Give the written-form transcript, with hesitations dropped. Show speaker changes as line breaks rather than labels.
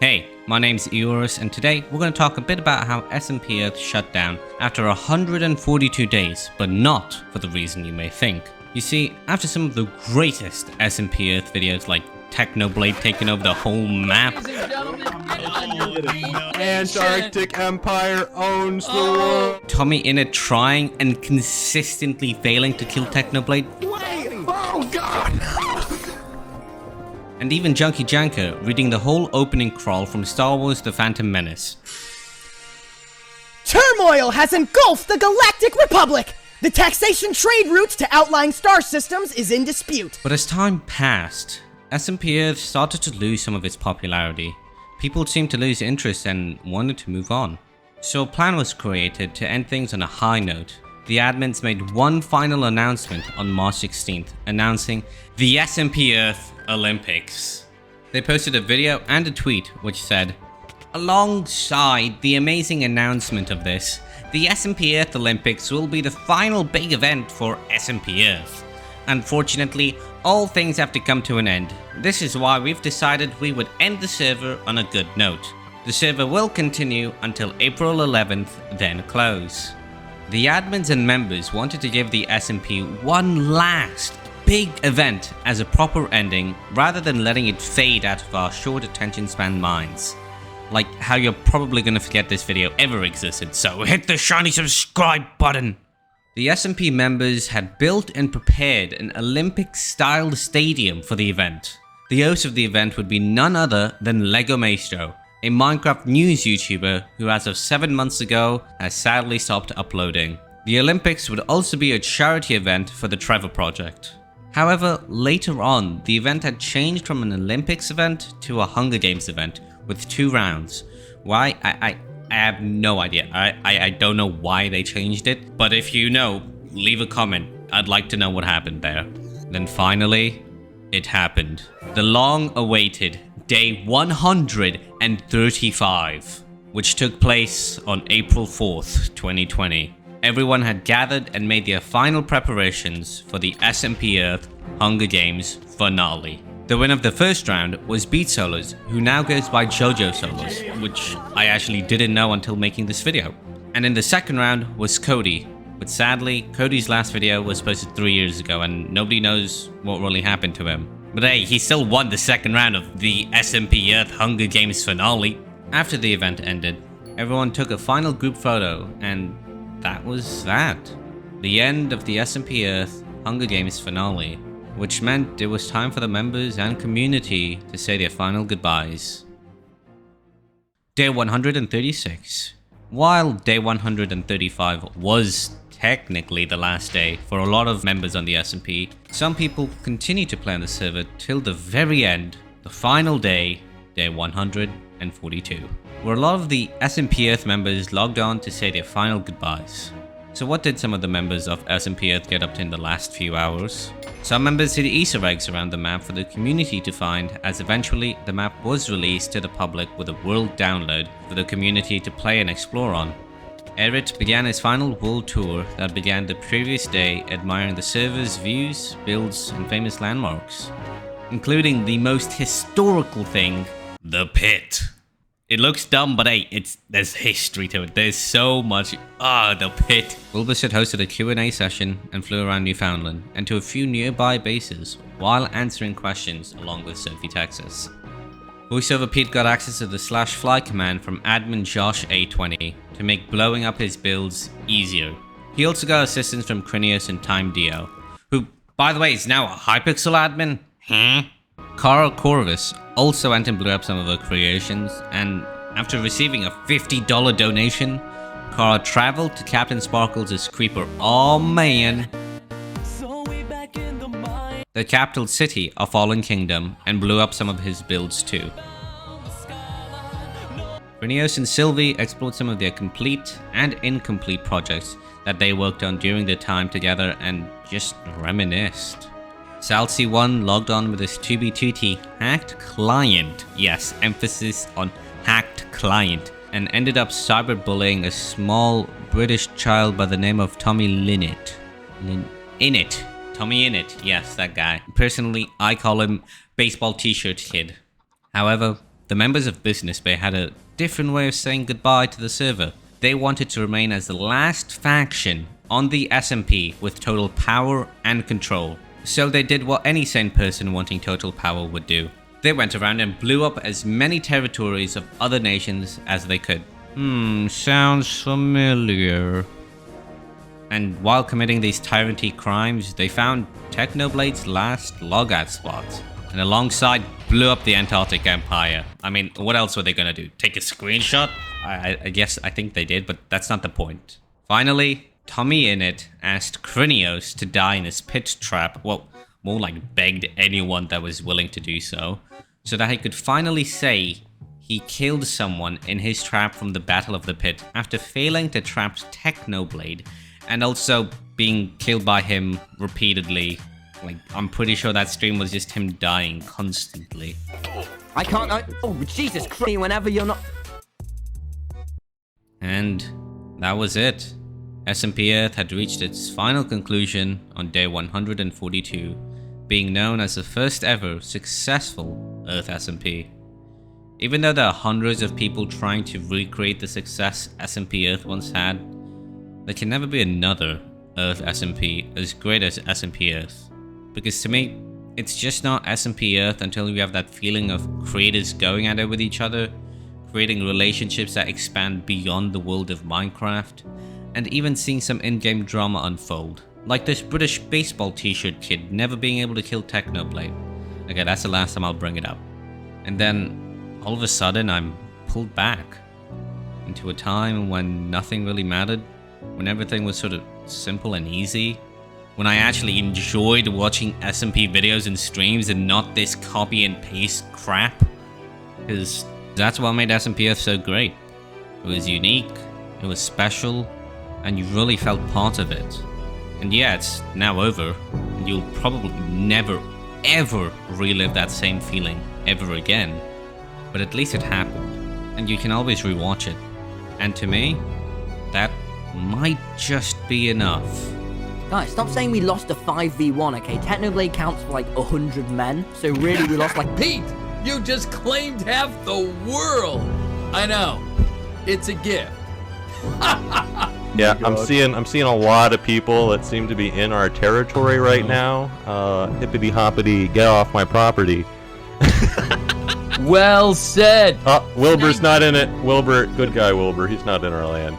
Hey, my name's Eoris, and today we're going to talk a bit about how SMP Earth shut down after 142 days, but not for the reason you may think. You see, after some of the greatest SMP Earth videos like Technoblade taking over the whole map,
Antarctic Empire owns the world.
Tommyinnit trying and consistently failing to kill Technoblade,
Oh god!
and even JunkyJanker reading the whole opening crawl from Star Wars The Phantom Menace.
Turmoil has engulfed the Galactic Republic! The taxation trade route to outlying star systems is in dispute.
But as time passed, SMP Earth started to lose some of its popularity. People seemed to lose interest and wanted to move on. So a plan was created to end things on a high note. The admins made one final announcement on March 16th, announcing the SMP Earth Olympics. They posted a video and a tweet which said, "Alongside the amazing announcement of this, the SMP Earth Olympics will be the final big event for SMP Earth. Unfortunately, all things have to come to an end. This is why we've decided we would end the server on a good note. The server will continue until April 11th, then close." The admins and members wanted to give the SMP one last big event as a proper ending rather than letting it fade out of our short attention span minds. Like how you're probably gonna forget this video ever existed, so hit the shiny subscribe button! The SMP members had built and prepared an Olympic-style stadium for the event. The host of the event would be none other than Lego Maestro, a Minecraft news YouTuber who as of 7 months ago has sadly stopped uploading. The Olympics would also be a charity event for the Trevor Project. However, later on, the event had changed from an Olympics event to a Hunger Games event with 2 rounds. Why? I have no idea. I don't know why they changed it, but if you know, leave a comment. I'd like to know what happened there. Then finally, it happened. The long-awaited Day 135, which took place on April 4th, 2020. Everyone had gathered and made their final preparations for the SMP Earth Hunger Games finale. The winner of the first round was Beat Solos, who now goes by JoJo Solos, which I actually didn't know until making this video. And in the second round was Cody, but sadly, Cody's last video was posted 3 years ago and nobody knows what really happened to him. But hey, he still won the second round of the SMP Earth Hunger Games finale. After the event ended, everyone took a final group photo, and that was that. The end of the SMP Earth Hunger Games finale, which meant it was time for the members and community to say their final goodbyes. Day 136. While Day 135 was technically the last day for a lot of members on the SMP, some people continue to play on the server till the very end, the final day, Day 142, where a lot of the SMP Earth members logged on to say their final goodbyes. So what did some of the members of SMP Earth get up to in the last few hours? Some members hid Easter eggs around the map for the community to find, as eventually the map was released to the public with a world download for the community to play and explore on. Eoris began his final world tour that began the previous day, admiring the server's views, builds, and famous landmarks, including the most historical thing, the pit. It looks dumb, but hey, there's history to it. There's so much. The pit. Bulbasaur hosted a Q&A session and flew around Newfoundland and to a few nearby bases while answering questions along with Sophie, Texas. VoiceOver Pete got access to the /fly command from admin Josh A20 to make blowing up his builds easier. He also got assistance from Krinios and Time Dio, who, by the way, is now a Hypixel admin. Cara Corvus also went and blew up some of her creations, and after receiving a $50 donation, Cara traveled to CaptainSparklez' creeper, the capital city of Fallen Kingdom, and blew up some of his builds too. Krinios and Sylvie explored some of their complete and incomplete projects that they worked on during their time together and just reminisced. Salty1 logged on with his 2B2T hacked client, yes, emphasis on hacked client, and ended up cyberbullying a small British child by the name of Tommyinnit. Tommyinnit, yes, that guy. Personally, I call him Baseball T-shirt Kid. However, the members of Business Bay had a different way of saying goodbye to the server. They wanted to remain as the last faction on the SMP with total power and control. So they did what any sane person wanting total power would do. They went around and blew up as many territories of other nations as they could. Sounds familiar. And while committing these tyranny crimes, they found Technoblade's last logout spot. And alongside, blew up the Antarctic Empire. I mean, what else were they gonna do? Take a screenshot? I guess I think they did, but that's not the point. Finally, Tommyinnit asked Krinios to die in his pit trap. Well, more like begged anyone that was willing to do so that he could finally say he killed someone in his trap from the Battle of the Pit after failing to trap Technoblade and also being killed by him repeatedly. Like, I'm pretty sure that stream was just him dying constantly.
I can't. Oh, Jesus Christ, whenever you're not.
And that was it. SMP Earth had reached its final conclusion on day 142, being known as the first ever successful Earth SMP. Even though there are hundreds of people trying to recreate the success SMP Earth once had, there can never be another Earth SMP as great as SMP Earth. Because to me, it's just not SMP Earth until you have that feeling of creators going at it with each other, creating relationships that expand beyond the world of Minecraft, and even seeing some in-game drama unfold. Like this British baseball t-shirt kid never being able to kill Technoblade. Okay, that's the last time I'll bring it up. And then, all of a sudden, I'm pulled back into a time when nothing really mattered, when everything was sort of simple and easy, when I actually enjoyed watching SMP videos and streams and not this copy and paste crap. Because that's what made SMP Earth so great. It was unique, it was special, and you really felt part of it. And yeah, it's now over, and you'll probably never, ever relive that same feeling ever again. But at least it happened, and you can always rewatch it. And to me, that might just be enough.
Guys, stop saying we lost a 5v1, okay? Technoblade counts for like 100 men, so really we lost like...
Pete, you just claimed half the world. I know. It's a gift.
Yeah, I'm seeing a lot of people that seem to be in our territory right now. Hippity hoppity, get off my property.
Well said.
Wilbur's not in it. Wilbur, good guy Wilbur, he's not in our land.